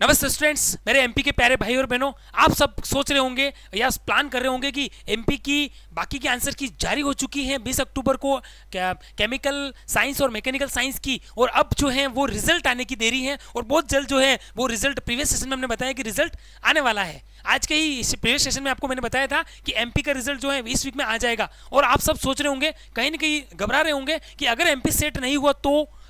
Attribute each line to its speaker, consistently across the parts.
Speaker 1: नमस्ते स्टूडेंट्स, मेरे एमपी के प्यारे भाई और बहनों, आप सब सोच रहे होंगे या प्लान कर रहे होंगे कि एमपी की बाकी के आंसर की जारी हो चुकी है 20 अक्टूबर को केमिकल साइंस और मैकेनिकल साइंस की, और अब जो है वो रिजल्ट आने की देरी है और बहुत जल्द जो है वो रिजल्ट प्रीवियस सेशन में हमने बताया कि रिजल्ट आने वाला है। आज के ही प्रीवियस सेशन में आपको मैंने बताया था कि एमपी का रिजल्ट जो है इस वीक में आ जाएगा, और आप सब सोच रहे होंगे, कहीं ना कहीं घबरा रहे होंगे कि अगर एमपी सेट नहीं हुआ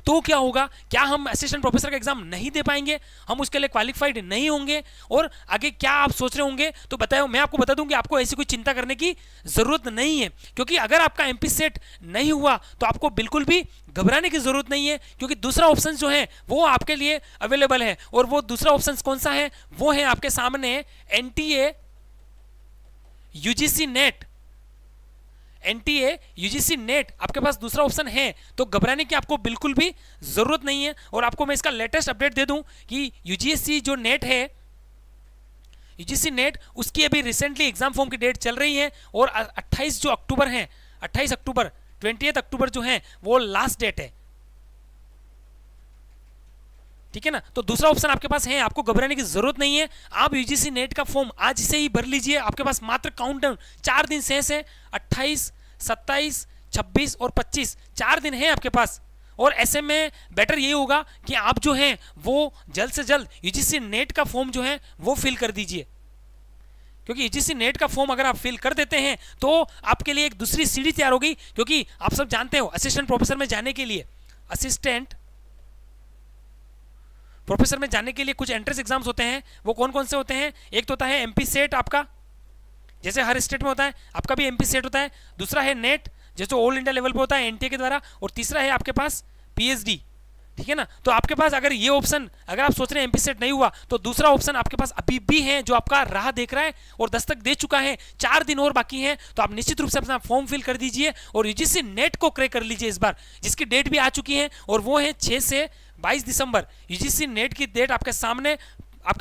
Speaker 1: तो क्या होगा, क्या हम असिस्टेंट प्रोफेसर का एग्जाम नहीं दे पाएंगे, हम उसके लिए क्वालिफाइड नहीं होंगे, और आगे क्या आप सोच रहे होंगे। तो बताओ, मैं आपको बता दूं कि आपको ऐसी कोई चिंता करने की जरूरत नहीं है, क्योंकि अगर आपका एमपी सेट नहीं हुआ तो आपको बिल्कुल भी घबराने की जरूरत नहीं है, क्योंकि दूसरा ऑप्शन जो है वो आपके लिए अवेलेबल है। और वो दूसरा ऑप्शन कौन सा है? वो है आपके सामने NTA UGC net. NTA UGC net आपके पास दूसरा ऑप्शन है, तो घबराने की आपको बिल्कुल भी जरूरत नहीं है। और आपको मैं इसका लेटेस्ट अपडेट दे दूं कि यूजीसी जो नेट है, यूजीसी नेट, उसकी अभी रिसेंटली एग्जाम फॉर्म की डेट चल रही है, और 28 जो अक्टूबर है, 28 अक्टूबर 20 अक्टूबर जो है वो लास्ट डेट है, ठीक है ना। तो दूसरा ऑप्शन आपके पास है, आपको घबराने की जरूरत नहीं है। आप यूजीसी नेट का फॉर्म आज से ही भर लीजिए, आपके पास मात्र काउंटडाउन 4 दिन शेष है, 28, 27, 26 और 25, 4 दिन है आपके पास। और ऐसे में बेटर ये होगा कि आप जो है वो जल्द से जल्द यूजीसी नेट का फॉर्म जो है वो फिल कर दीजिए, क्योंकि यूजीसी नेट का फॉर्म अगर आप फिल कर देते हैं तो आपके लिए एक दूसरी सीढ़ी तैयार होगी। क्योंकि आप सब जानते हो, असिस्टेंट प्रोफेसर में जाने के लिए, असिस्टेंट प्रोफेसर में जाने के लिए कुछ एंट्रेंस एग्जाम्स होते हैं। वो कौन कौन से होते हैं? एक तो होता है एमपी सेट, आपका जैसे हर स्टेट में होता है, आपका भी एमपी सेट होता है। दूसरा है नेट, जैसे ऑल इंडिया लेवल पे होता है एनटीए के द्वारा। और तीसरा है आपके पास पीएचडी, ठीक है ना। तो आपके पास अगर ये ऑप्शन, अगर आप सोच रहे हैं एमपी सेट नहीं हुआ, तो दूसरा ऑप्शन आपके पास अभी भी है, जो आपका राह देख रहा है और दस्तक दे चुका है। 4 दिन और बाकी है, तो आप निश्चित रूप से अपना फॉर्म फिल कर दीजिए और यूजीसी नेट को क्रैक कर लीजिए इस बार, जिसकी डेट भी आ चुकी है, और वो है 6 से 22 दिसंबर। यूजीसी नेट की डेट आपके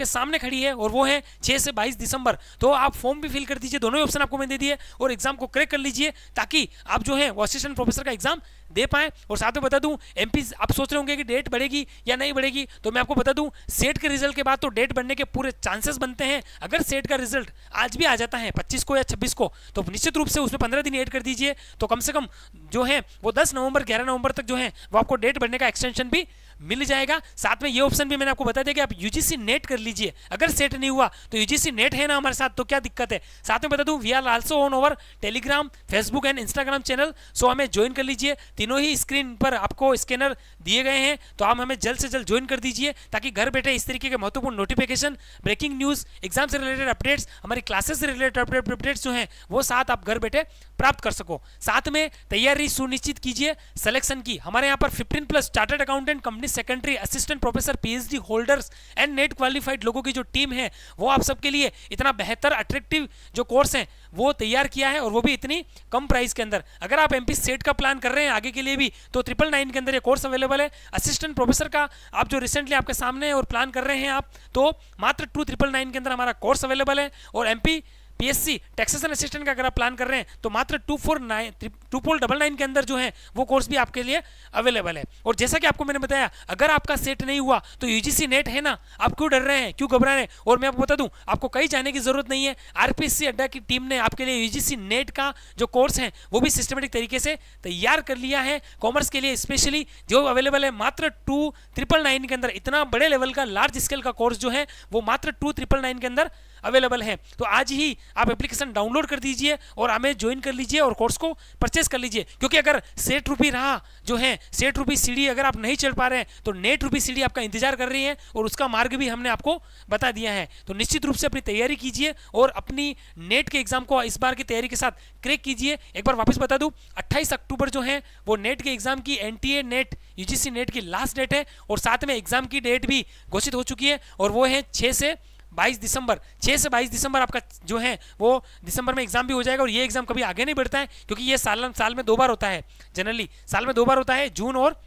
Speaker 1: सामने खड़ी है, और वो है 6 से 22 दिसंबर। तो आप फॉर्म भी फिल कर दीजिए, दोनों ही ऑप्शन आपको मैं दे दिए, और एग्जाम को क्रैक कर लीजिए, ताकि आप जो है वो असिस्टेंट प्रोफेसर का एग्जाम दे पाए। और साथ में बता दूं, एमपी आप सोच रहे होंगे कि डेट बढ़ेगी या नहीं बढ़ेगी, तो मैं आपको बता दूं, सेट के रिजल्ट के बाद तो डेट बढ़ने के पूरे चांसेस बनते हैं। अगर सेट का रिजल्ट आज भी आ जाता है 25 को या 26 को, तो निश्चित रूप से उसमें 15 दिन ऐड कर दीजिए, तो कम से कम जो है वो 10 नवंबर 11 नवंबर तक जो है वो आपको डेट बढ़ने का एक्सटेंशन भी मिल जाएगा। साथ में ये ऑप्शन भी मैंने आपको बता दिया कि आप यूजीसी नेट कर लीजिए। अगर सेट नहीं हुआ तो यूजीसी नेट है ना हमारे साथ, तो क्या दिक्कत है। साथ में बता दूं, we are also on over Telegram, Facebook and Instagram channel, so हमें ज्वाइन कर लीजिए। तीनों ही स्क्रीन पर आपको स्कैनर दिए गए हैं, तो आप हमें जल्द से जल्द ज्वाइन कर दीजिए, ताकि घर बैठे इस तरीके के महत्वपूर्ण नोटिफिकेशन, ब्रेकिंग न्यूज, एग्जाम से रिलेटेड अपडेट्स, हमारी क्लासेस से रिलेटेड अपडेट्स जो हैं वो साथ आप घर बैठे प्राप्त कर सको। साथ में तैयारी सुनिश्चित कीजिए सिलेक्शन की। हमारे यहाँ पर 15+ chartered accountant, company secretary, assistant professor, PhD holders and net qualified लोगों की जो टीम है, वो आप सबके लिए इतना बेहतर अट्रैक्टिव जो कोर्स है वो तैयार किया है, और वो भी इतनी कम प्राइस के अंदर। अगर आप एमपी सेट का प्लान कर रहे हैं आगे के लिए भी, तो 999 के अंदर ये कोर्स अवेलेबल है। असिस्टेंट प्रोफेसर का आप जो रिसेंटली आपके सामने है और प्लान कर रहे हैं आप, तो मात्र 2999 के अंदर हमारा कोर्स अवेलेबल है। और एमपी पीएससी टैक्सेशन असिस्टेंट का अगर आप प्लान कर रहे हैं, तो मात्र 2499 के अंदर जो है वो कोर्स भी आपके लिए अवेलेबल है। और जैसा कि आपको मैंने बताया, अगर आपका सेट नहीं हुआ तो यूजीसी नेट है ना, आप क्यों डर रहे हैं, क्यों घबरा रहे हैं। और मैं आपको बता दूं, आपको कहीं जाने की जरूरत नहीं है। आरपीएससी अड्डा की टीम ने आपके लिए यूजीसी नेट का जो कोर्स है वो भी सिस्टमेटिक तरीके से तैयार कर लिया है। कॉमर्स के लिए स्पेशली जो अवेलेबल है मात्र 2999 के अंदर। इतना बड़े लेवल का लार्ज स्केल का कोर्स जो है वो मात्र 2999 के अंदर अवेलेबल है। तो आज ही आप एप्लीकेशन डाउनलोड कर दीजिए और हमें ज्वाइन कर लीजिए और कोर्स को परचेस कर लीजिए। क्योंकि अगर सेट रूपी रहा जो है, सेट रूपी सीढ़ी अगर आप नहीं चढ़ पा रहे हैं, तो नेट रूपी सीढ़ी आपका इंतजार कर रही है, और उसका मार्ग भी हमने आपको बता दिया है। तो निश्चित रूप से अपनी तैयारी कीजिए और अपनी नेट के एग्जाम को इस बार की तैयारी के साथ क्रैक कीजिए। एक बार वापस बता दूं, 28 अक्टूबर जो है वो नेट के एग्जाम की, एनटीए नेट यूजीसी नेट की लास्ट डेट है, और साथ में एग्जाम की डेट भी घोषित हो चुकी है, और वो है 6 से 22 दिसंबर। 6 से 22 दिसंबर आपका जो है वो दिसंबर में एग्जाम भी हो जाएगा। और ये एग्जाम कभी आगे नहीं बढ़ता है, क्योंकि ये साल में 2 बार होता है, जनरली साल में 2 बार होता है, जून और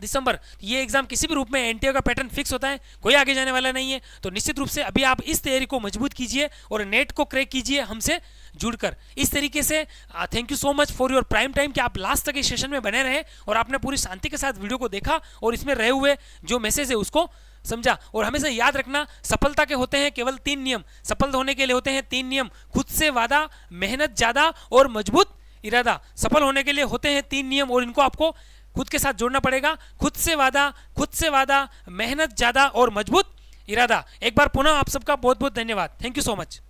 Speaker 1: दिसंबर। ये एग्जाम किसी भी रूप में एनटीए का पैटर्न फिक्स होता है, कोई आगे जाने वाला नहीं है। तो निश्चित रूप से अभी आप इस तैयारी को मजबूत कीजिए और नेट को क्रैक कीजिए हमसे जुड़कर। इस तरीके से thank you so much for your prime time कि आप लास्ट तक इस सेशन में बने रहे और आपने पूरी शांति के साथ वीडियो को देखा और इसमें रहे हुए जो मैसेज है उसको समझा। और हमेशा याद रखना, सफलता के होते हैं केवल 3 नियम, सफल होने के लिए होते हैं 3 नियम। खुद से वादा, मेहनत ज्यादा और मजबूत इरादा। सफल होने के लिए होते हैं 3 नियम और इनको आपको खुद के साथ जोड़ना पड़ेगा। खुद से वादा, मेहनत ज्यादा और मजबूत इरादा। एक बार पुनः आप सबका बहुत बहुत धन्यवाद। Thank you so much.